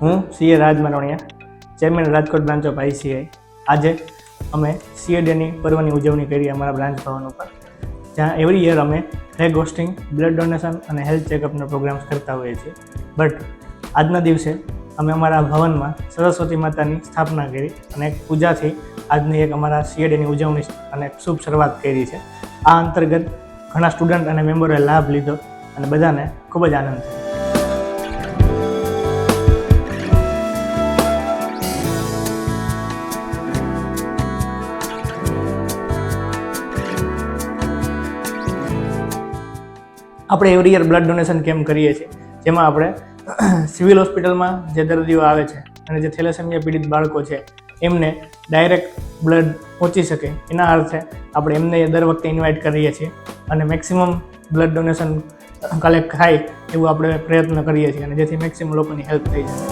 હું CA Raj Marvaniya, chairman Rajkot branch of ICI. આજે અમે સીએ ડેની પર્વની ઉજવણી કરી અમારા બ્રાન્ચ ભવન ઉપર, જ્યાં એવરી યર અમે ફ્લેગ હોસ્ટિંગ, બ્લડ ડોનેશન અને હેલ્થ ચેકઅપના પ્રોગ્રામ્સ કરતા હોઈએ છીએ. બટ આજના દિવસે અમે અમારા ભવનમાં સરસ્વતી માતાની સ્થાપના કરી અને એક પૂજાથી આજની એક અમારા સીએ ડેની ઉજવણી અને શુભ શરૂઆત કરી છે. આ અંતર્ગત ઘણા સ્ટુડન્ટ અને મેમ્બરોએ લાભ લીધો અને બધાને ખૂબ જ આનંદ થયો. આપણે every year blood donation camp કરીએ છીએ, જેમાં આપણે સિવિલ હોસ્પિટલમાં જે દર્દીઓ આવે છે અને જે થેલેસેમિયા પીડિત બાળકો છે એમને ડાયરેક્ટ બ્લડ પહોંચી શકે એના અર્થે આપણે એમને દર વખતે ઇન્વાઇટ કરીએ છીએ અને મેક્સિમમ બ્લડ ડોનેશન કલેક્ટ થાય એવું આપણે પ્રયત્ન કરીએ છીએ અને જેથી મેક્સિમમ લોકોની હેલ્પ થઈ જાય.